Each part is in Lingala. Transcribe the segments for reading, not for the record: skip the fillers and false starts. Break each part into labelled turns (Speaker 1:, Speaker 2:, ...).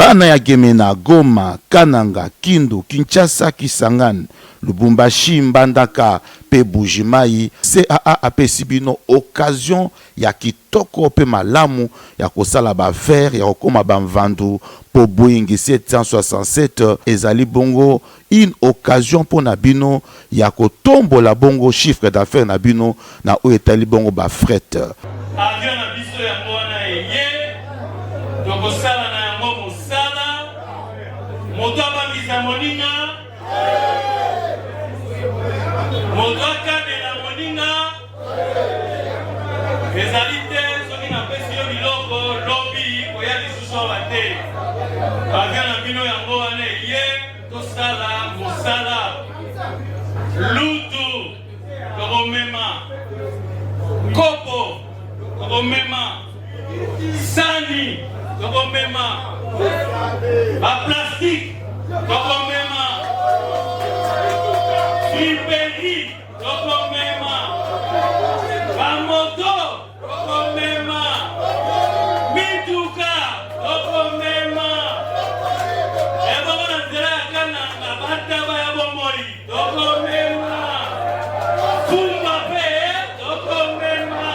Speaker 1: bana ya Gemena, Goma, Kananga, Kindu, Kinshasa, Kisangani, Lubumbashi, Mbandaka, pe Bujimai, CAA apesi bino occasion ya kitoko pe malamu ya kosala ba faire ya kokoma ba mvandu po Boeing 767 ezali bongo une occasion pour na bino ya kotombola bongo chiffre d'affaires na bino na o etali bongo ba fret.
Speaker 2: Avion na biso ya mwana eye tokosala na yango mosala moto abangisa moninga moto akadela moninga ezali te soki napesi yo biloko lobi koya lisusu awa te. Avion na bino yango wana eye tosala mosala lutu tokomema kopo tokomema sani tokomema ba plastique tokomema friperi tokomema ba moto tokomema mituka tokomema eboko na nzela ya kananga bataba ya bomoi tokomema fumba pe tokomema.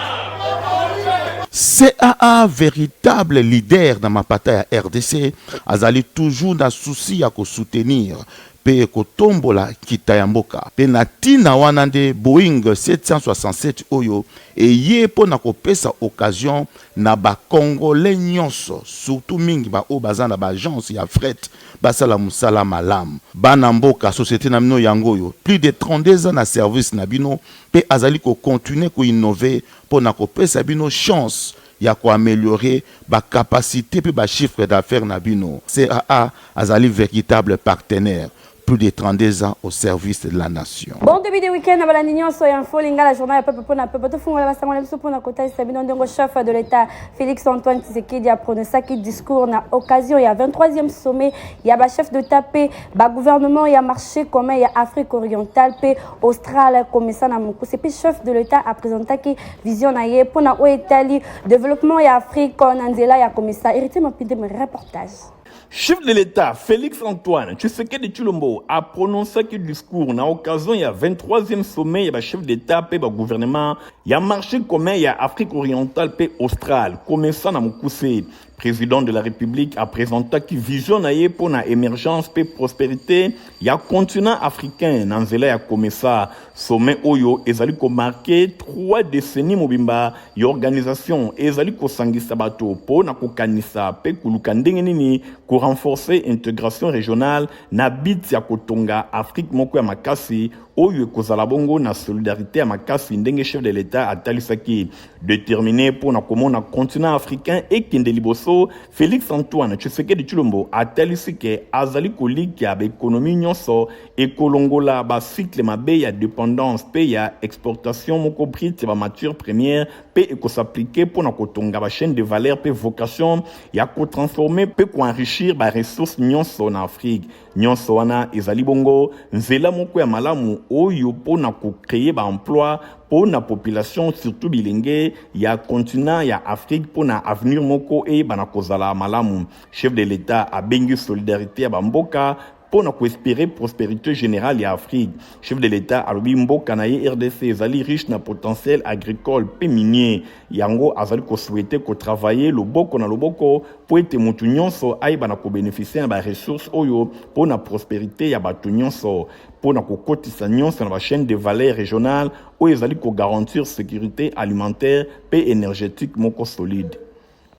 Speaker 1: CAA, véritable leader dans ma bataille à RDC, azali toujours na souci à soutenir pe kotombola kitayamboka pe na tina wana nde Boeing 767 oyo eye po na kopesa occasion na ba congolais nyonso surtout mingi ba o bazana ba agence ya fret basala musala malam bana mboka société na bino yango yo plus de 32 ans na service na bino pe azali ko continuer ko innover po na kopesa bino chance ya ko améliorer ba capacité pe ba chiffre d'affaires na bino. CAA azali véritable partenaire. Plus de 32 ans au service de la nation.
Speaker 3: Bon début de week-end, la Nignon soy info linga la journée peuple pour na peuple to funga la sango leso pour na kota sabino ndongo chef de l'État Félix Antoine Tshisekedi a prononcé qui discours na occasion il y a 23e sommet il y a ba chef de tapé ba gouvernement il y a marché commun il y a Afrique orientale pe Australie comme ça na moko c'est chef de l'État a présenté qui vision na ye pour na o Italie développement il y a Afrique en Anzela il y a comme ça hérité m'a pide me reportage.
Speaker 4: Chef de l'État, Félix Antoine Tshisekedi Tshilombo a prononcé ce discours na occasion il y a 23e sommet il y a chef d'État pe gouvernement il y a marché commun il y a Afrique orientale pe Australie comme ça na mukuse. Président de la République a présenté qui vision pour la émergence et prospérité il y a continent africain nanzela ya komesa sommet oyo ezali ko marqué 3 décennies mobimba ya organisation ezali ko sangisa bato po na kokanisa pe kuluka ndenge nini ko renforcer intégration régionale na bit ya kotonga Afrique moko ya makasi oyo ekozala bongo na solidarité ya makasi ndenge chef de l'État atalisaki déterminé pour na komona continent africain et kende liboso Félix Antoine Tshisekedi Tshilombo atalisi ke azali koliki ya économie nyonso ekolongola ba cycle mabe ya dépendance pe ya exportation moko brite ba matière première pe ekosappliquer pour na kotonga ba chaîne de valeur pe vocation ya ko transformer pe ko enrichir ba ressources nyonso na Afrique nyonso wana ezali bongo nzela moko ya malamu oyo po na ko créer ba emploi pour la population surtout bilingue ya continent ya Afrique pour na avenir moko e bana kozala malamu. Chef de l'État a bengi solidarité ya bamboka pour na espérer prospérité générale ya Afrique. Chef de l'État a lobi mboka na ye RDC ezali riche na potentiel agricole pe minier yango azali ko souhaiter ko travailler loboko na loboko pour ete mutu nyonso aiba na ko bénéficier ba ressources oyo pour na prospérité ya batu nyonso pour na ko kotisa nyonso na ba chaîne de valeur régionale oyo ezali ko garantir sécurité alimentaire pe énergétique moko solide.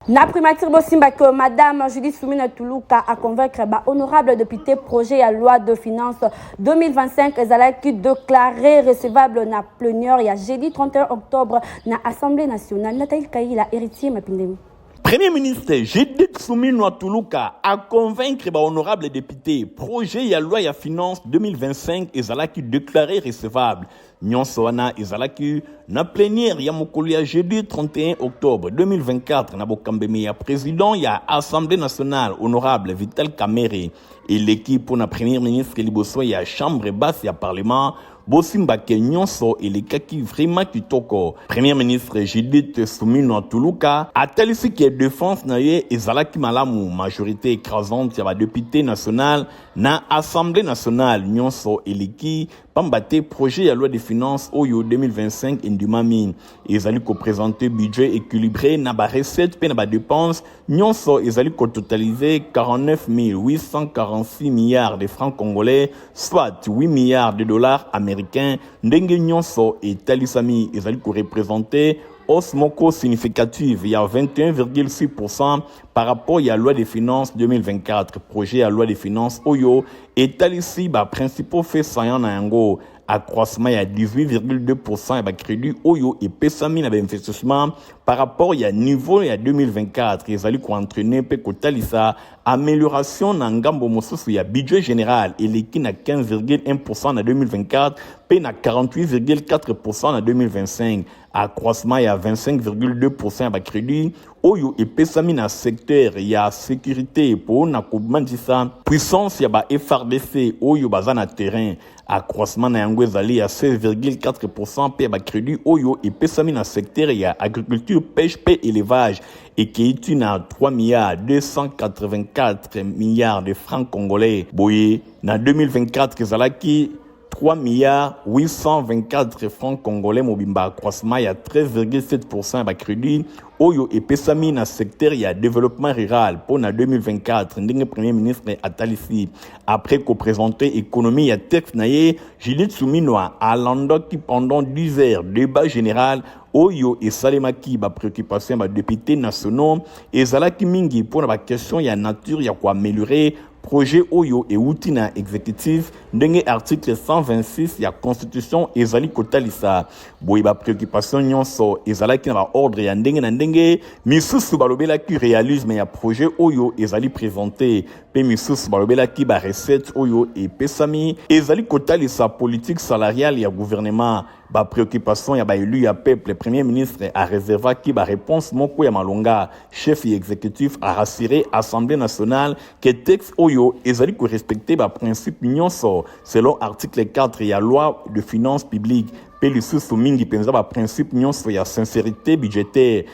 Speaker 3: Na primature bosimba que Madame Judith Soumina Toulouka a convaincre ba honorable député projet à loi de finances 2025 ezalaki déclaré recevable na plénière ya jeudi 31 octobre na Assemblée nationale. Nathalie Kaila héritier mapindemi.
Speaker 4: Premier ministre Judith Soumina Toulouka a convaincre ba honorable député projet à loi ya finance 2025 ezalaki déclaré recevable. Nyonso wana ezalaki na plénière ya mokolo ya jeudi 31 octobre 2024 na bokambemi ya président ya Assemblée nationale honorable Vital Kamerhe et l'équipe pour na premier ministre liboso ya chambre basse ya parlement bosimba ke nyonso elekaki vraiment kitoko. Premier ministre Judith Suminwa Tuluka atalisi ke défense na ye ezalaki malamu, majorité écrasante ya ba député national na assemblée nationale nyonso eleki pambate projet ya loi de finances oyo 2025 indumami ezali ko présenter budget équilibré na ba recette pe na ba dépenses nyonso ezali ko totaliser 49 846 milliards de francs congolais, soit 8 milliards de dollars américains. Ndenge nyonso etalisami ezali ko représenter hausse moko significative, il y a 21,6% par rapport à la loi des finances 2024. Projet à la loi des finances Oyo est ici les principaux faits saillants na yango. Accroissement il y a 18,2% et crédit Oyo et pesami na investissement par rapport à niveau il y a 2024. Ils allaient entraîner pe kotalisa amélioration na ngambo mosusu ya budget général et l'équipe na 15,1% en 2024 pe na 48,4% en 2025. Accroissement il y a 25,2% et crédit Oyo et pesami na secteur il y a sécurité pour na koubandisa puissance il y a FRDC Oyo bazana terrain. Accroissement na yango ezali à 16,4% pe ba crédit Oyo et pesami na secteur il y a agriculture, pêche, paix, élevage et qui est une à 3 milliards 284 milliards de francs congolais. Boye na 2024 ezalaki 3 milliards 824 francs congolais mobimba. Accroissement il y a 13,7% ba crédit Oyo et pesami na secteur il y a développement rural pour na 2024. Ndenge premier ministre atalisi après qu'on présenté économie il y a texte naye Judith Suminwa alando qui pendant 10 heures débat général Oyo et Salemaki ba préoccupation ba députés nationaux et zalaki mingi pour la question il y a nature il y a quoi améliorer projet Oyo et outina exécutif ndenge article 126 ya constitution ezali kotalisa boye ba préoccupation nyonso ezalaki na ba ordre ya ndenge na ndenge misusu balobelaki réalisme ya projet Oyo ezali présenté pe misusu balobelaki ba recette Oyo et pesami ezali kotalisa politique salariale ya gouvernement. Ba préoccupation ya ba élu ya peuple. Premier ministre a réservé qui ba réponse moko ya malonga chef exécutif a rassuré Assemblée nationale que texte Oyo ezali ko respecter ba principe nyonso selon article 4 ya loi de finances publiques pe lisusu mingi penza ba principe nyonso ya sincérité budgétaire.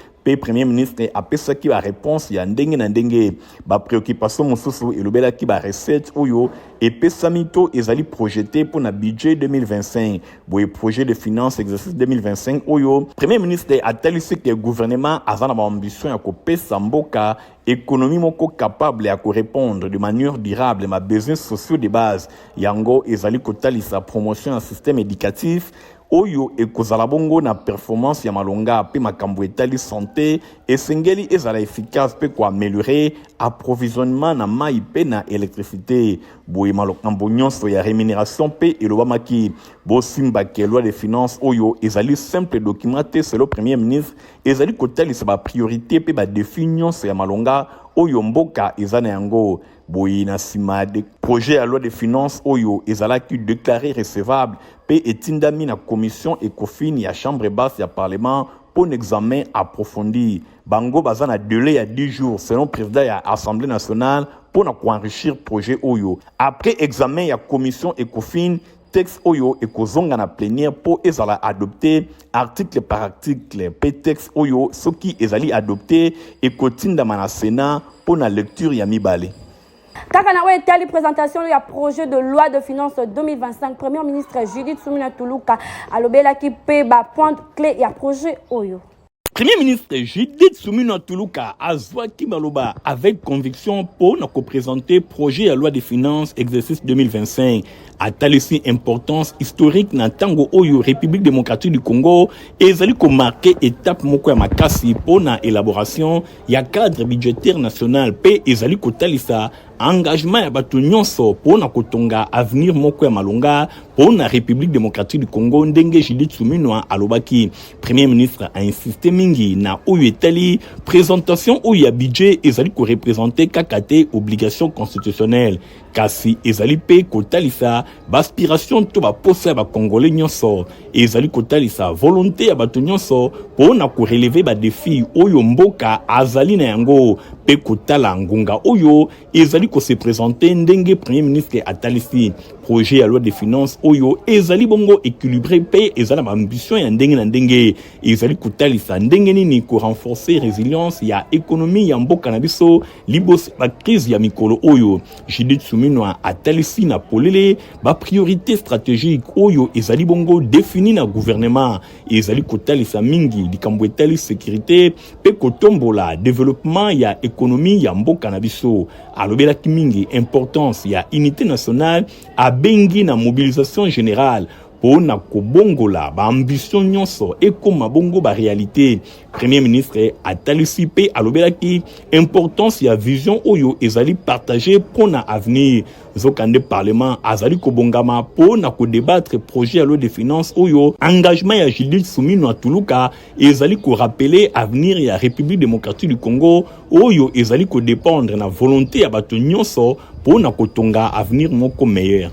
Speaker 4: Premier ministre a pesaki ba réponse ya ndenge na ndenge ba préoccupation mosusu elobelaki ba recette Oyo et pesamito ezali projeté pour na budget 2025 boye projet de finances exercice 2025 Oyo premier ministre a talisi que gouvernement azana ba ambition ya kopesa mboka économie moko capable ya ko répondre de manière durable ma besoins sociaux de base yango ezali kotalisa promotion un système éducatif Oyo ekozala bongo na performance ya malonga pe makambo etali santé esengeli ezala efficace pe ko améliorer approvisionnement na mai pe na électricité boye makambo nyonso ya rémunération pe elobamaki bosimba ke loi de finances Oyo ezali simple documenté selon premier ministre ezali kotalisa ba priorité pe ba défi nyonso ya malonga Oyo mboka ezana yango boye na sima de projet à loi de finances Oyo ezalaki déclaré recevable pe etindami na commission ECOFIN ya chambre basse ya parlement pour un examen approfondi. Bango bazana délai ya 10 jours selon président ya Assemblée nationale pour na enrichir projet Oyo. Après examen ya commission ECOFIN texte Oyo ekozonga na plénière pour ezala adopté article par article pe texte Oyo soki ezali adopté ekotinda na Sénat pour na lecture ya mibale.
Speaker 3: Kaka na etali présentation ya projet de loi de finances 2025 premier ministre Judith Suminwa Tuluka alobelaki pe ba point clé ya projet Oyo.
Speaker 4: Premier ministre Judith Suminwa Tuluka azwaki maloba avec conviction pour nous présenter projet à loi des finances exercice 2025 à talisi importance historique na tango Oyo République démocratique du Congo et ezali ko marquer étape moko ya makasi pour na élaboration ya cadre budgétaire national pe ezali ko talisa engagement ya bato nyonso pour na kotonga avenir moko ya malonga pour na République démocratique du Congo ndenge Judith Suminwa alobaki. Premier ministre a insisté mingi na Oyo etali présentation Oyo ya budget ezali ko représenter kakate obligation constitutionnelle kasi ezali pe kotalisa baspiration to ba posa ba congolais nyonso ezali kotalisa volonté ya bato nyonso pour na ko relever ba défi Oyo mboka azali na yango pe kotala ngunga Oyo ezali azali ko se présenter ndenge premier ministre atalisi projet à loi de finances oyo ezali bongo équilibré pe ezala ma ambition ya ndenge na ndenge ezali kotalisa ndenge nini ko renforcer résilience ya économie ya mboka na biso libos ba crise ya mikolo oyo Judith Suminwa atalisi na polele ba priorité stratégique oyo ezali bongo défini na gouvernement ezali kotalisa mingi likambo etali sécurité pe kotombola développement ya économie ya mboka na biso alobela kimingi importance ya unité nationale abengi na mobilisation générale pour na kobongola ba ambition nyonso ekoma bongo ba réalité premier ministre atalisi pe alobela ki importance ya vision oyo ezali partagé pour na avenir zokande parlement azali kobongama pour na ko débattre projet à loi de finances oyo engagement ya Judith Suminwa Tuluka ezali ko rappeler avenir ya République démocratique du Congo oyo ezali ko dépendre na volonté ya bato nyonso pour na kotonga avenir moko meilleur.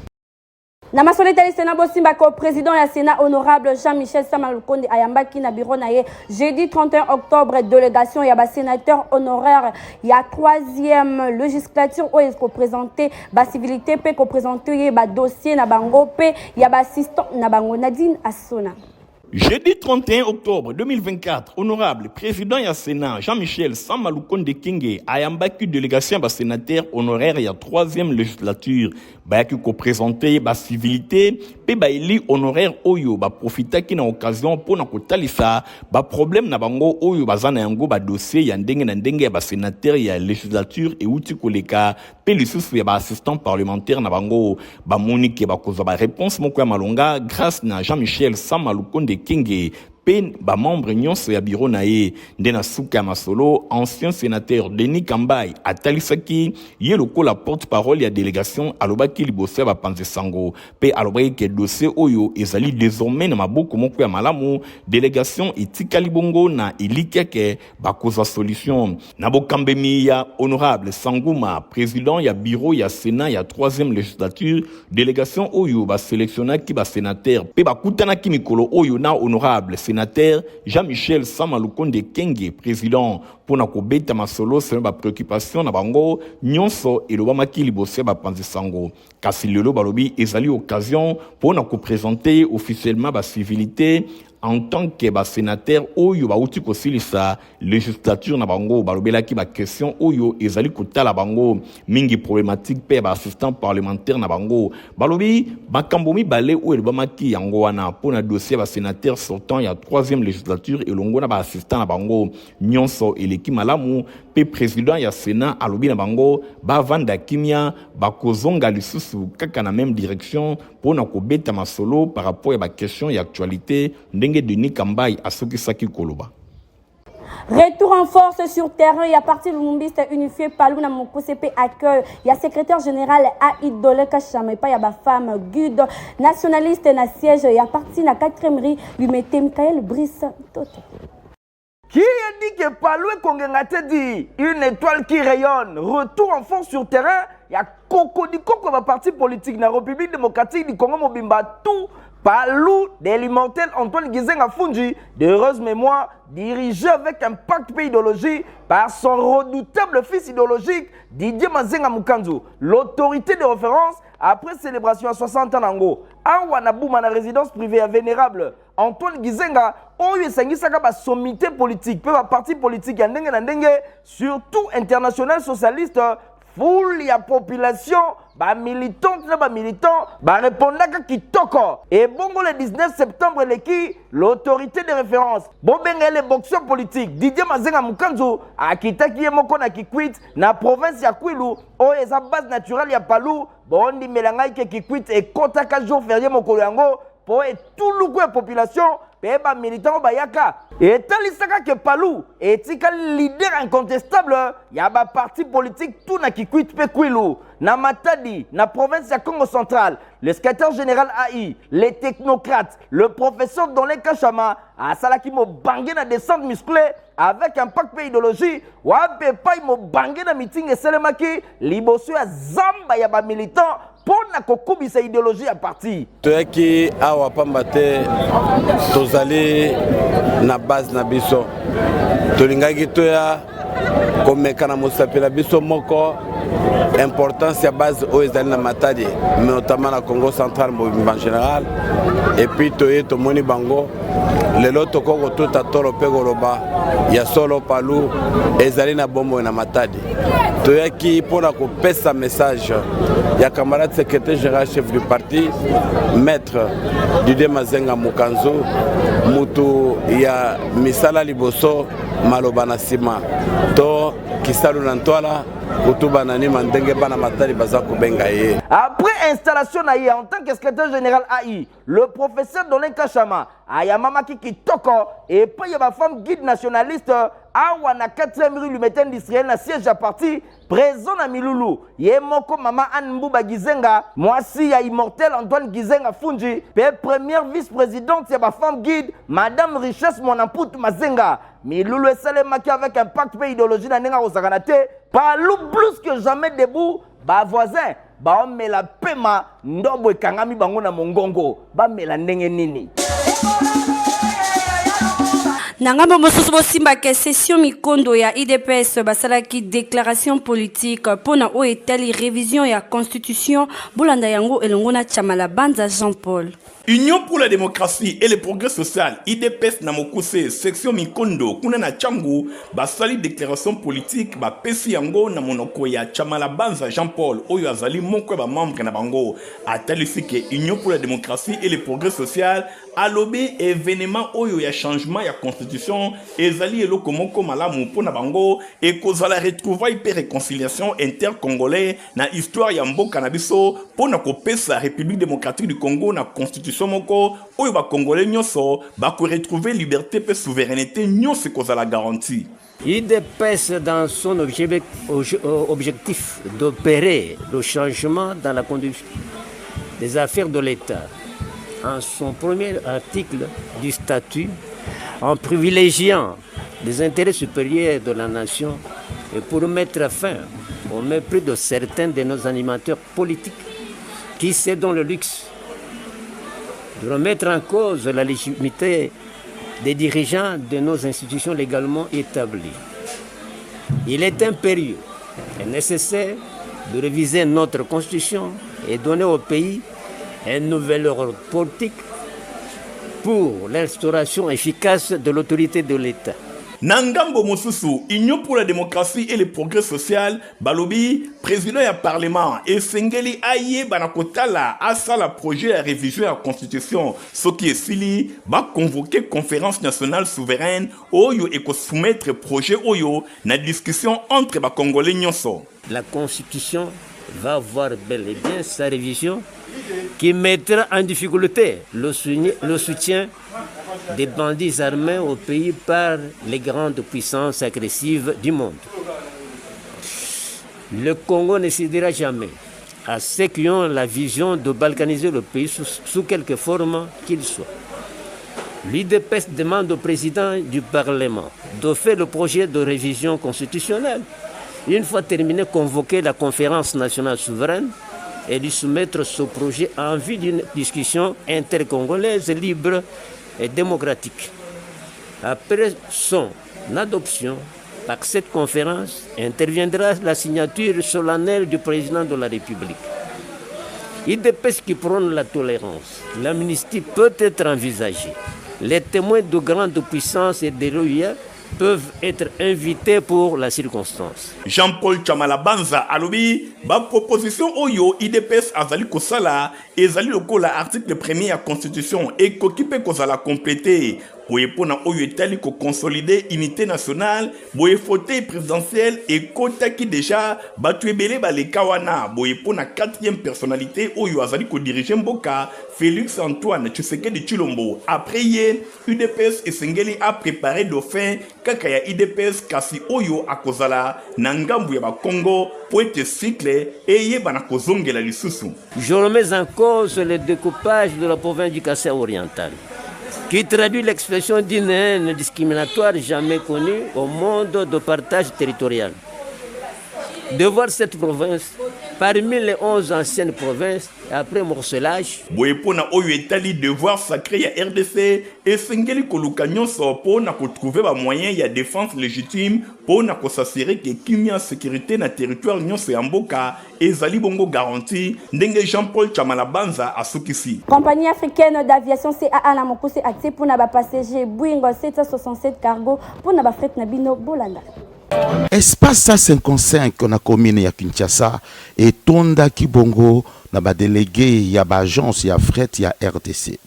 Speaker 3: Na masole tali Sénat bosimba ko président ya Sénat honorable Jean-Michel Samalukonde ayambaki na bureau na ye jeudi 31 octobre délégation ya ba sénateur honoraire ya 3e législature o est présenté ba civilité pe ko présenter ba dossier na bango pe ya ba assistant na bango Nadine Assona.
Speaker 4: Jeudi 31 octobre 2024, honorable président ya Sénat Jean-Michel Samalukonde Kenge ayambaki délégation ba sénateur honoraire ya 3e législature bayaki ko présenter ba civilité pe ba eli honoraire oyo ba profitaki na occasion pour na kotalisa ba problème na bango oyo bazana yango ba dossier ya ndenge na ndenge ya ba sénateur ya législature et outi koleka pe lisusu ya ba assistant parlementaire na bango ba monique ba koza ba réponse moko ya malonga grâce na Jean-Michel Samalukonde Kenge pe ba membre nyonso ya bureau na ye ndena suka masolo ancien sénateur Denis Kambai atalisaki ye lokola porte-parole ya délégation alobaki liboso ba panze sango pe alobaki ke dossier oyo ezali désormais na maboko moko ya malamu délégation etikali bongo na ilikiake ba koza solution na bokambemi ya honorable Sanguma président ya bureau ya Sénat ya 3e législature délégation oyo ba sélectionnaki ba sénateur pe ba kutanaki mikolo oyo na honorable sénateur Jean-Michel Samalukonde Kenge président pour na kobeta masolo selon ba préoccupation na bango nyonso elobamaki liboso ba panzi sango kasi lelo balobi ezali occasion pour na ko présenter officiellement ba civilité en tant que ba sénateur oyo ba uti ko silisa législature na bango balobelaki ba question oyo ezali kotala bango mingi problématique pe ba assistant parlementaire na bango balobi bakambomi balé oyo elobamaki yango wana pour na dossier ba sénateur sortant ya 3e législature elongo na ba assistant na bango nyonso eleki malamu pe président ya Sénat alobi na bango ba vanda kimia ba kozonga lisusu kaka na même direction pour na kobeta masolo par rapport à ba question et actualité ndenge Denis Kambai asokisaki koloba.
Speaker 3: Retour en force sur terrain, il y a parti Lumumbiste unifié Paluna Mokosepe accueil. Il y a secrétaire général à Idole Kachamepa, il y a ma femme Gud, nationaliste na siège, il y a parti na 4e rue, lui mettait Michael Brice Toto.
Speaker 5: Qui a dit que Paloué Kongengate dit une étoile qui rayonne, retour en force sur terrain, il y a Koko di Koko va parti politique na République démocratique du Congo Mobimba tout Palou d'élémentaire Antoine Gizenga Fungi, de heureuse mémoire, dirigé avec un pacte idéologie par son redoutable fils idéologique Didier Mazenga Mukanzu, l'autorité de référence après célébration à 60 ans d'Ango. Awanabouma na résidence privée à vénérable Antoine Gizenga, oyo esangisaka ba sommité politique, peu ba parti politique ya ndenge na ndenge, surtout international socialiste. Foule ya population, ba militante na ba militant, ba répondaka kitoko. Et bongo le 19 septembre leki, l'autorité de référence, bobenga les boxeurs politiques, Didier Mazenga Mukanzu, akitaki ye moko na Kikwit, na province ya Kwilu, o eza base naturelle ya Palou, bondi melangai ke Kikwit et kotaka jour férié mokolo yango, po et tout loukou ya population, peba militant bayaka. Et talisaka que Palou etika leader incontestable ya ba parti politique tout na Kikwit pe Kwilu na Matadi na province ya Congo central le secrétaire général AI les technocrates le professeur Dolé Kachama a salaki mo bangé na descente musclée avec un pacte idéologie wa pe pa mo bangé na meeting et selemaki liboso ya zamba ya ba militant pour na kokubisa idéologie à parti
Speaker 6: toyaki awa pamba te tozali na base na biso tolingaki toya komeka na mosapela biso moko importance ya base oyo ezali na Matadi, mais notamment na Congo central en général. Et puis toye tomoni bango lelo tokoko tuta tolo pe goloba ya solo palu ezali na bombo na Matadi. Toyaki pona kopesa message ya camarade secrétaire général chef du parti maître Didier Mazenga Mukanzu mutu ya misala liboso maloba na sima to kisalu na ntwala kutuba nani mandenge bana Matadi baza kubenga ye.
Speaker 5: Après installation naïe en tant que secrétaire général AI, le professeur Dolin Kachama ayamamaki kitoko et puis il y a ma femme guide nationaliste awa na 4e rue l'unité industrielle na siège à parti présent na Milulu yemoko mama Anne Mbuba Gizenga moisi ya immortel Antoine Gizenga Fungi pe première vice-présidente ya ma femme guide madame Richesse Monamputu Mazenga Milulu esalemaki avec impact pe idéologie na nenga osakanate palou plus que jamais debout ba voisin ba omela pema ndobo ekangami bango na mongongo ba mela ndenge nini.
Speaker 3: Nangamba mosusu bosimba ke session mikondo ya IDPS basalaki déclaration politique pona o etali révision ya constitution bolanda yango elongo na Chamala Banza Jean-Paul.
Speaker 4: Union pour la démocratie et le progrès social, IDPS Namokuse, section Mikondo, kuna na Changu, basali déclaration politique, ba pesi yango na monoko ya Chamala Banza Jean-Paul, oyo azali moko ba membre na bango, atali sike Union pour la démocratie et le progrès social, alobi événement oyo ya changement ya constitution, ezali eloko moko malamu pona bango, et kozala retrouvaille pe réconciliation inter-congolais na histoire ya mboka na biso, pona kopesa République démocratique du Congo na constitution Somoko, oyo ba Congolais nyonso ba ko retrouver liberté et souveraineté nyonso kozala garantie.
Speaker 7: IDPS dans son objectif d'opérer le changement dans la conduite des affaires de l'État. En son premier article du statut, en privilégiant les intérêts supérieurs de la nation et pour mettre fin au mépris de certains de nos animateurs politiques qui se donnent le luxe de remettre en cause la légitimité des dirigeants de nos institutions légalement établies. Il est impérieux et nécessaire de réviser notre constitution et donner au pays un nouvel ordre politique pour l'instauration efficace de l'autorité de l'État.
Speaker 4: Nangambo Mosusu, Union pour la démocratie et le progrès social, Balobi, président du Parlement, et Sengeli Aye Banakotala, Asala projet à révision de la Constitution, ce qui est Sili, va convoquer conférence nationale souveraine, Oyo et soumettre projet Oyo, na discussion entre les Congolais nyonso.
Speaker 7: La Constitution va avoir bel et bien sa révision qui mettra en difficulté le soutien des bandits armés au pays par les grandes puissances agressives du monde. Le Congo ne cédera jamais à ceux qui ont la vision de balkaniser le pays sous quelque forme qu'il soit. L'IDPS demande au président du Parlement de faire le projet de révision constitutionnelle. Une fois terminé, convoquer la conférence nationale souveraine et lui soumettre ce projet en vue d'une discussion intercongolaise libre et démocratique. Après son adoption par cette conférence, interviendra la signature solennelle du président de la République. IDPS qui prône la tolérance, l'amnistie peut être envisagée. Les témoins de grandes puissances et des loyaux peuvent être invités pour la circonstance.
Speaker 4: Jean-Paul Chamala Banza alobi, ba proposition oyo IDPS azali kosala, ezali lokola article 1er à constitution et kokipe kozala complété. Boye pona oyo etali ko consolider unité nationale, boye fauteuil présidentiel et kota ki déjà batu ebele baleka wana, boye pona 4e personnalité oyo azali ko diriger mboka, Félix Antoine Tshisekedi Tshilombo. Après hier, UDPS et Sengeli a préparé dauphin kaka ya IDPS kasi oyo akozala na ngambu ya ba Congo pour être cycle et yeba na kozongela lisusu.
Speaker 7: Je remets en cause le découpage de la province du Kassai oriental, qui traduit l'expression d'une haine discriminatoire jamais connue au monde de partage territorial. De voir cette province Parmi les 11 anciennes provinces, après morcelage,
Speaker 4: boyepona oyo etali devoir sacré ya RDC esengeli koluka nyonso pona kotrouver ba moyen ya défense légitime pona kosasire ke kimia sécurité na territoire nyonso ya mboka ezali bongo garantie ndenge Jean-Paul Chamalabanza asukisi.
Speaker 3: Compagnie africaine d'aviation CAA na mokuse acté pour na ba passager Boeing 767 cargo pour na ba fret na bino bolanda.
Speaker 1: Espace 55 na commune ya Kinshasa etonda kibongo na ba délégué ya ba agence ya fret ya RDC.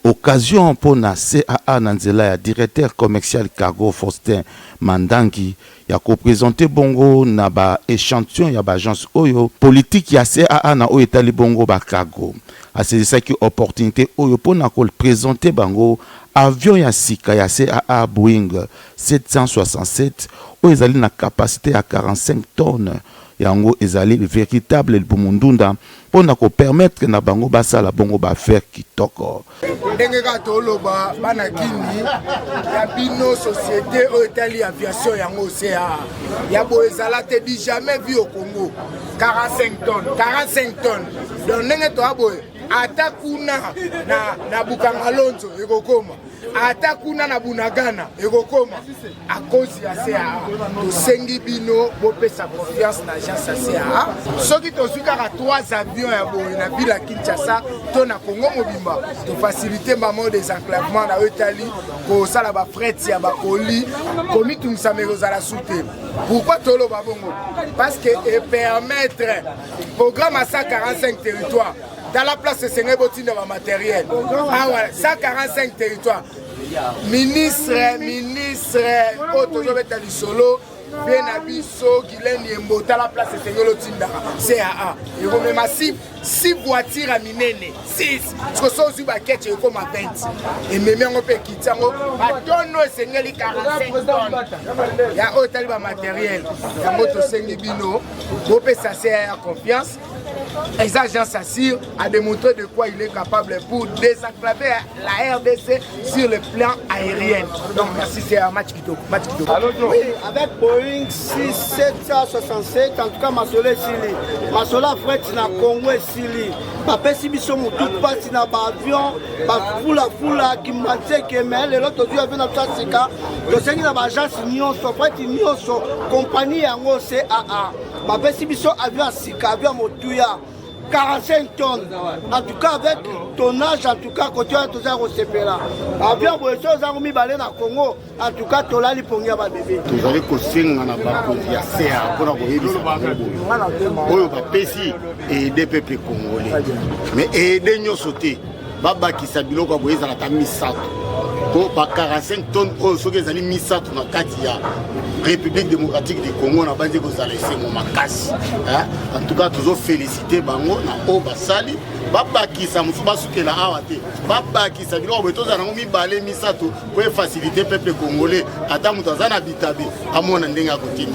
Speaker 1: Occasion pour na CAA na nzela ya directeur commercial cargo Faustin Mandangi ya ko présenter bongo na ba échantillon ya ba agence oyo politique ya CAA na oyo etali bongo ba cargo. A c'est ça qui opportunité oyo pour na ko présenter bango avion ya sika ya CAA Boeing 767 oyo ezali na capacité à 45 tonnes. Yango ezali véritable lumundunda pona ko permettre na bango basala bongo ba faire kitoko.
Speaker 8: Ndenge ka toloba bana kini ya bino société hôtel aviation yango CA ya bo ezala te di jamais vu au Congo 45 tonnes donc ndenge to aboye ata kuna na Bukangalonzo ekokoma ata kuna na Bunagana ekokoma à cause ya CA to sengi bino bopesa confiance na agence CA soki to zukaka 3 avions ya boye na ville ya Kinshasa to na Congo mobimba to faciliter maman des enclavements na Italie ko sala ba fret ya ba colis komi tungisa mekozala soute. Pourquoi tolo ba bongo? Parce que et permettre programme à 145 territoires. Dans la place, c'est un botin de matériel. Ah voilà, 145 territoires. Ministre, Otto Solo, Benabiso, Guilaine Yembo, dans la place, c'est un botin de CAA. Et vous même 6 voitures à Minene, 6. Parce que ça aussi, c'est comme à 20. Et même on peut quitter. C'est 45 tonnes. Il y a autant de matériel. Il y a moto Sengibino. Vous pouvez s'asseoir à confiance. Les agences s'assurent à démontrer de quoi il est capable pour désenclaver la RDC sur le plan aérien. Donc merci, c'est un match qui tourne.
Speaker 9: Oui, avec Boeing 767, en tout cas, Masola Sili. Masola Fret na Congo Sili. Papa Sibiso Moutou passe na avion, Fula qui m'a dit que mais l'autre jour avait notre Sika. Le Seigneur na agence Nyonso, Fret Nyonso, compagnie Yango CAA. Papa Sibiso avion Sika, avion Motouya. 45 tonnes, en tout cas avec tonnage, en tout cas, côté de tous les là. Avion, vous avez mis balai dans Congo, en tout cas, tu l'as dit pour y avoir bébé.
Speaker 10: Vous avez conseillé à la barre de la CA pour avoir eu des et aider le peuple congolais. Mais aider nous sauter, Baba qui s'habille au Boïs à la Tamisato. Pour 45 tonnes, ceux qui ont mis ça dans la Katia. République démocratique du Congo n'a pas dit que vous allez faire mon macasse. En tout cas, toujours féliciter Bango, na Oba Sali, Baba qui s'amoussa souke la awate, Baba qui s'habille au béton, on a mis balé, mis ça tout pour faciliter le peuple congolais. Attends, nous avons habité à mon ending à côté.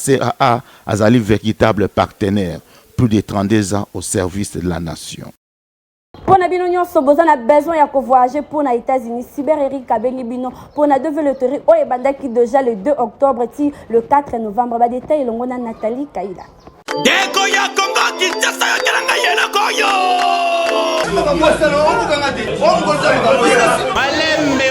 Speaker 1: CAA a un véritable partenaire, plus de 32 ans au service de la nation.
Speaker 3: Pour na bino nyonso bozana besoin ya ko voyager pour na États-Unis, Cyber Eric Kabengi bino pour na développer o ebandaki déjà le 2 octobre ti le 4 novembre ba détail longo na Nathalie Kaila.
Speaker 2: Deko ya Congo Kinshasa ya kelanga yena koyo. Malembe.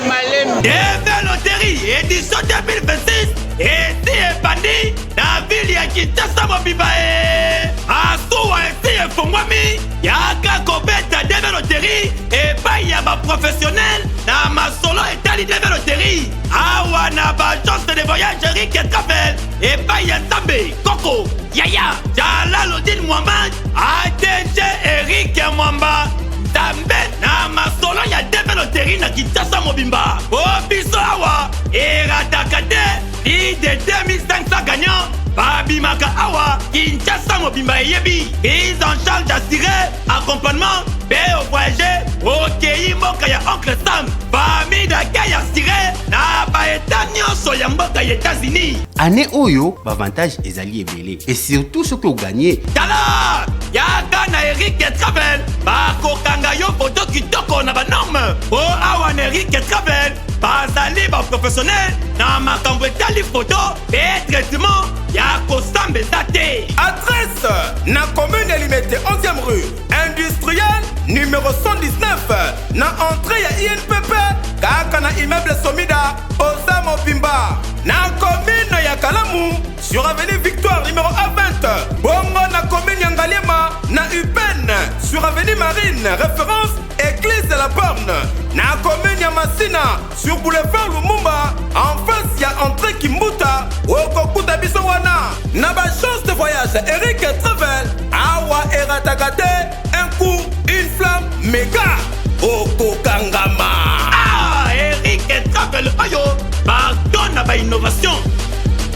Speaker 2: Développerie édition 2026 et c'est bandi na ville ya Kinshasa mobibae. Asuwa esi fongwami yaka kobeta développerie et pas ya ba professionnel na masolo etali développerie. Awa na ba agence de voyage Eric Travel et pas ya Tambe Koko Yaya Jalalodin Mohamed ADG Eric Mwamba Tambe na masolo ya développerie na Kinshasa mobimba. Obiso awa eratakate plus de 2500 gagnants. Babi Maka Awa, Kinshasa Mobimba Yebi, prise en charge assurée, accompagnement, paix au voyager, ok, Mokaya Oncle Sam, famille d'accueil assurée, na Baeta Nyonso ya Mboka États-Unis.
Speaker 11: Année Oyo, avantage ezali ebele, et surtout ce que vous gagnez.
Speaker 2: Tala, Yaga na Eric Travel, Bako Kangayo photo kitoko na ba norme, O Awa na Eric Travel, Bazali ba professionnel, na makambo etali photo, et traitement. ya kosambeza te.
Speaker 12: Adresse na commune Limete 11e rue industrielle numéro 119 na entrée ya INPP kaka na immeuble Somida Oza Mobimba. Na commune ya Kalamu sur avenue Victoire numéro A20. Bongo na commune ya Ngaliema na Upen sur avenue Marine référence Église de la Borne. Na commune ya Masina sur boulevard Lumumba en face ya entrée Kimbuta okokuta biso wana. Na ba chance de voyage Eric Travel awa eratakate un coup une flamme méga okokangama.
Speaker 2: Ah, Eric Travel ayo pardon na ba innovation.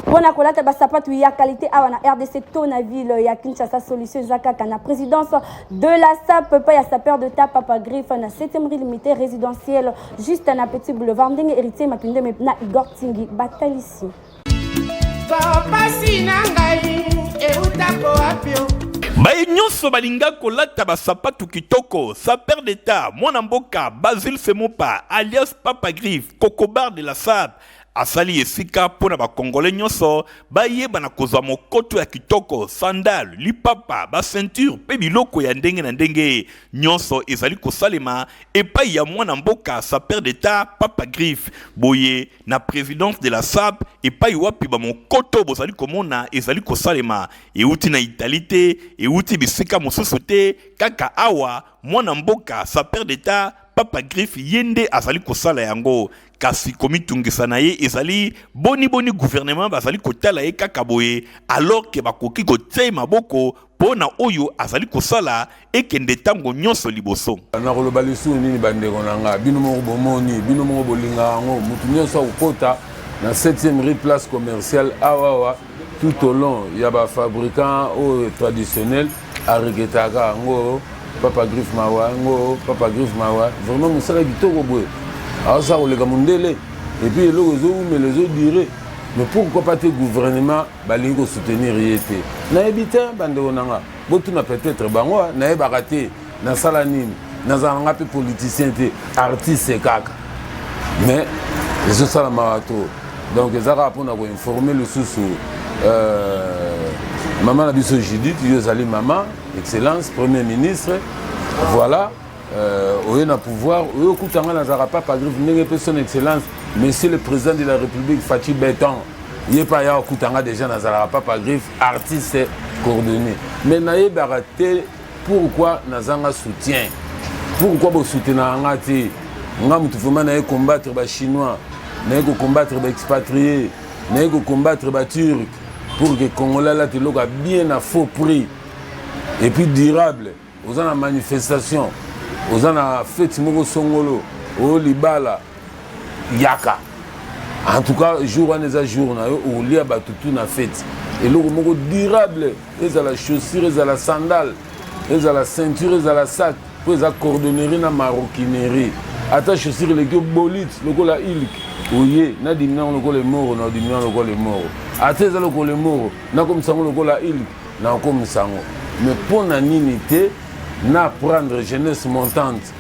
Speaker 3: Pona kolata basapatu ya qualité awa na RDC to na ville ya Kinshasa solution zakaka na présidence de la SAP pa ya sapeur de ta Papa Griffe na 7e rue limitée résidentielle juste na petit boulevard ndenge héritier mapinde na Igor Tingi batalisi.
Speaker 2: Papa sinangai e utako apio. Bayi nyonso balinga kolata basapatu kitoko sapeur d'état mwana mboka Basile Semopa alias Papa Griffe Cocobar de la SAP asali esika pona ba congolais nyonso bayeba na kozwa mokoto ya kitoko sandal lipapa ba ceinture pe biloko ya ndenge na ndenge nyonso ezali kosalema epai ya mwana mboka sapeur d'état Papa Griffe boye na présidence de la SAP epai wapi ba mokoto bozali komona ezali kosalema euti na Italie euti bisika mosusu te kaka awa mwana mboka sapeur d'état Papa Griffe yende azali kosala yango kasi komitungisa na ye ezali boni gouvernement bazali kotala ye kaka boye alors que bakoki kotia maboko pona oyo azali kosala ekende tango nyonso liboso
Speaker 13: na koloba lisusu nini bandeko nanga bino moko bomoni bino moko bolinga yango mutu nyonso akokota na 7e rue place commerciale awawa tout au long ya ba fabricant au traditionnel areketaka yango Papa Griffe mawa ngo Papa Griffe mawa vraiment musala kitoko boye ça on les gamundele et puis les autres diraient mais pourquoi pas tes gouvernements balingo soutenir yete na ebita bande onanga botu na peut-être bango na ebakate na salanine na zanga pe politicien te artiste kaka mais les autres sala marato donc ezaka pour na informer le sous maman na biso Judith yozali maman excellence premier ministre voilà on a pouvoir au kutanga na zara Papa Griffe ndenge pe son excellence monsieur le président de la République Fachi Beton il pas ya kutanga déjà na zara Papa Griffe artiste coordonné mais na yebaraté pourquoi na zanga soutien pourquoi bo soutenir ngati ngam tu vraiment na combattre ba chinois na combattre ba expatriés na combattre ba turcs pour que Congolais là te loga bien à faux prix et puis durable aux en manifestation aux en fête moko songolo au libala yaka en tout cas jour on est à jour na au lia batutu na fête et le moko durable les à la chaussure les à la sandale les à la ceinture les à la sac pour les cordonnerie na maroquinerie attache chaussure les bolite le la ilk oye na dimna le mort na dimna le mort ateza le mort na comme ça le la ilk na comme ça mais pour la ninité na prendre jeunesse montante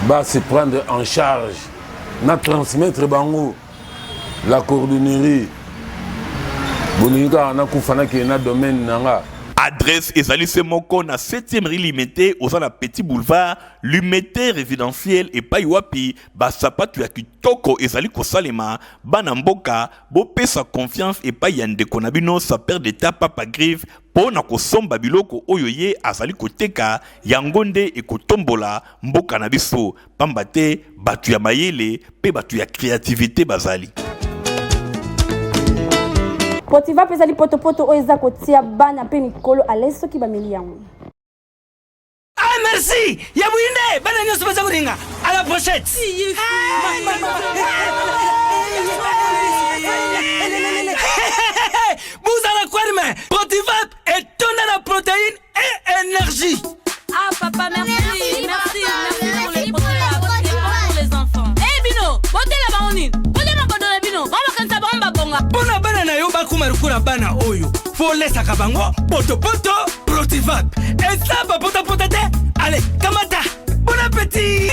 Speaker 13: va se prendre en charge na transmettre bango la coordonnerie boninga na kufana ke na domaine nanga
Speaker 2: adresse ezali semoko na 7e rue Limete aux na petit boulevard Limete résidentiel et paiwapi basapatu ya kitoko ezali kosalema bana mboka bo pesa confiance et pa yande konabino sapeur d'état Papa Griffe pona kosomba biloko oyo ye azali koteka yangonde e kotombola mboka na biso pambate batu ya mayele pe batu ya créativité bazali
Speaker 3: Potiva pezali poto oeza kotia bana pe mikolo aleso ki bameli yango.
Speaker 2: Ah merci, ya buinde bana nyoso baza kuringa à la pochette. Vous allez quoi mais Potiva est tonne la protéine et énergie.
Speaker 14: Ah papa merci pour les pour les enfants. Eh Bino, bote la baonine. Bote na bodo la Bino. Mama kanta bomba bonga.
Speaker 2: Bona bana na yo bakumarukura bana oyo. Faut laisser kabango poto Protivap. Et ça va pota te. Allez, kamata. Bon appétit.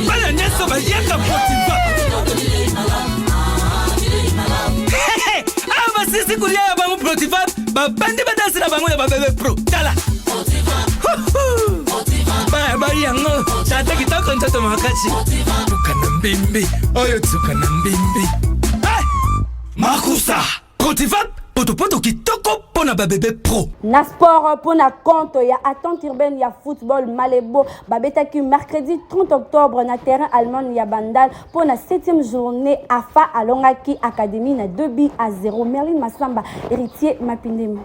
Speaker 2: Bana nyeso ba yaka Protivap. kuria ya bango Protivat, bandi badansi na bango ya babebe pro. Tala. Bari yango, chante kitoko ntoto makasi. Tuka na mbimbi, oyo tuka na mbimbi. Makusa, Protivat, poto kitoko pona babebe pro.
Speaker 3: Na sport pona compte ya attente urbaine ya football Malebo babetaki mercredi 30 octobre na terrain allemand ya Bandal pona 7e journée AFA alongaki académie na 2-0. Merlin Massamba héritier Mapindem.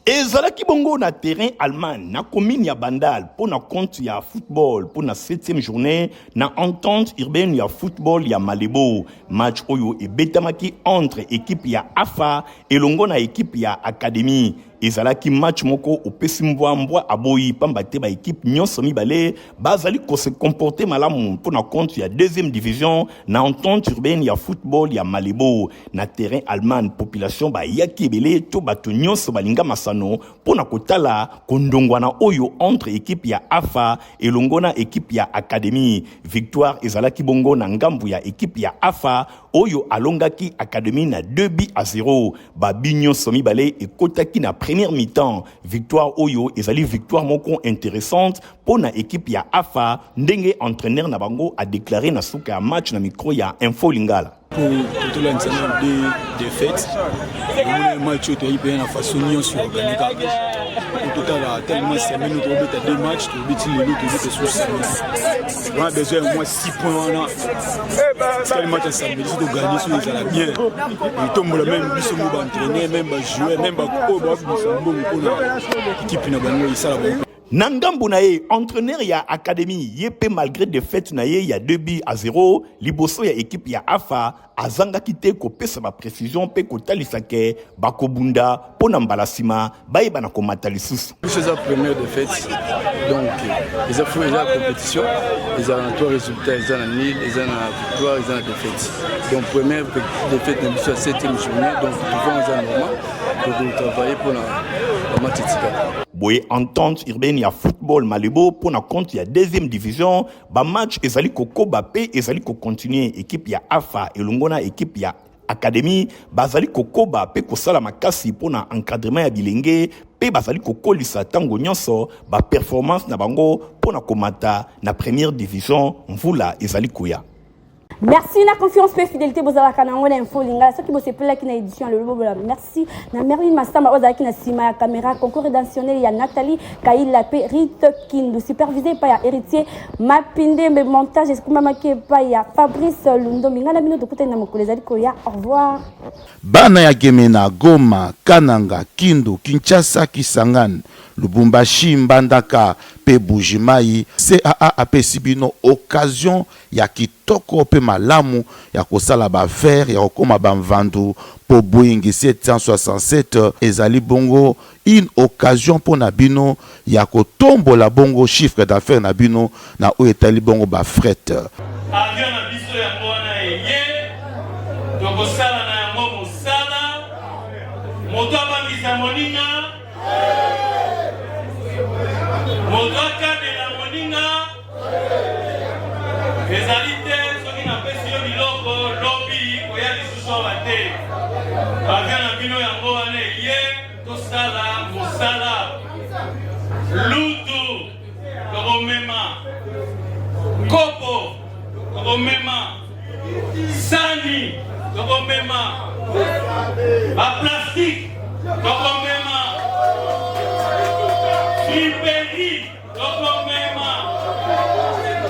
Speaker 4: ezalaki bongo na terrain allemand na commune ya Bandal pour na compte ya football pour na 7e journée na entente urbaine ya football ya Malebo. Match oyo ebetamaki entre équipe ya AFA elongo na équipe ya académie. ezalaki match moko opesi mbwa aboyi pamba te ba équipe nyonso mibale bazali ko se comporter malamu pour na compte ya 2e division na entente urbaine ya football ya Malebo. Na terrain allemand population ba yaki ebele to bato nyonso balinga masano pour na kotala kondongwana oyo entre équipe ya AFA elongo na équipe ya académie. Victoire ezalaki bongo na ngambu ya équipe ya AFA oyo alongaki académie na 2-0. Babi nyonso mibale ekotaki na première mi-temps. Victoire oyo ezali victoire moko intéressante pour na équipe ya AFA ndenge entraîneur na bango a déclaré na suka ya match na micro ya Info Lingala.
Speaker 15: Pour tout l'ensemble des défaites, le match était hyper en façon sur organique. Au total, tellement c'est nous à 2 matchs, tu bêtis les loups, tu bêtis sous 5. On a besoin au moins 6 points. C'est le match à samedi, si tu gagnes, si tu as bien. Il tombe le même, ils sont entraînés, même jouer, même l'équipe n'a pas eu ça.
Speaker 4: Nangambu nae entraîneur ya académie yepe malgré défaite nae ya 2-0 liboso ya équipe ya AFA azanga kite ko pesa ba précision pe ko talisake bakobunda pona mbalasima baeba na komata lisusu.
Speaker 15: C'est la première défaite donc ils ont fait la compétition ils ont 3 résultats ils ont la nil ils ont la victoire ils ont la défaite donc première défaite dans la 7e journée donc nous pouvons normal pour travailler pour la match tika.
Speaker 4: Boye entente urbaine ya football Malebo pour na compte ya 2e division ba match ezali koko bape ezali ko continuer équipe ya AFA elongona équipe ya académie bazali koko bape ko sala makasi pour na encadrement ya bilenge pe bazali koko lisa tango nyonso ba performance na bango pour na komata na première division mvula ezali koya.
Speaker 3: Merci na confiance et fidélité bozala kanango na Info Lingala soki bose pela ki na édition le lobo merci na Merlin Massamba ozala ki na sima ya caméra concours rédactionnel ya Nathalie Kaila pe Rit Kindu supervisé par ya héritier Mapinde mais montage eskumama ki pa ya Fabrice Lundo mingana bino tokuta na mokolo ezali koya au revoir.
Speaker 1: Bana ya Gemena Goma Kananga Kindu Kinshasa Kisangani Lubumbashi Mbandaka pe Bujimai CAA apesi bino occasion ya kitoko pe malamu ya kosala ba faire ya kokoma bamvandu po Boeing 767 ezali bongo une occasion pour na bino ya kotombola bongo chiffre d'affaires na bino na o etali bongo ba fret.
Speaker 16: Avion na biso ya mwana eye tokosala na yango mosala moto abangisa moninga moto akabela moninga ezali te soki napesi yo biloko lobi koya lisusu awa te avion na bino yango wana eye tosala mosala lutu tokomema kopo tokomema sani tokomema baplastike tokomema Liberi, tokomema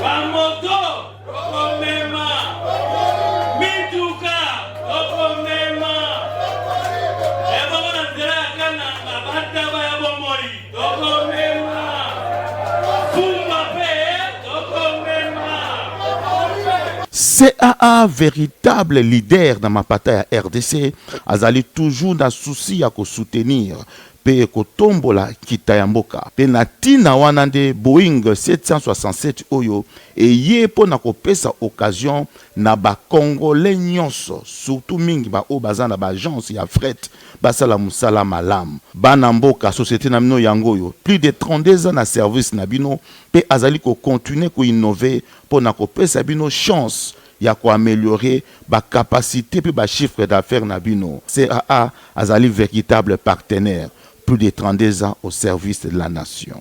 Speaker 16: bamoto, tokomema mituka, tokomema eboko na nzela ya kananga bataba ya bomoi, tokomema fumba pe, tokomema.
Speaker 1: CAA véritable leader dans ma pataya RDC azali toujours dans souci ya ko soutenir pe kotombola kitayamboka pe na tina wana nde Boeing 767 oyo eye po na kopesa occasion na ba congolais nyonso surtout mingi ba o bazana ba agence ya fret basala musala malamu bana mboka société na bino yango yo plus de 32 ans na service na bino pe azali ko continuer ko innover po na kopesa bino chance ya ko améliorer ba capacité puis ba chiffre d'affaires na bino. CAA azali véritable partenaire, plus de 32 ans au service de la nation.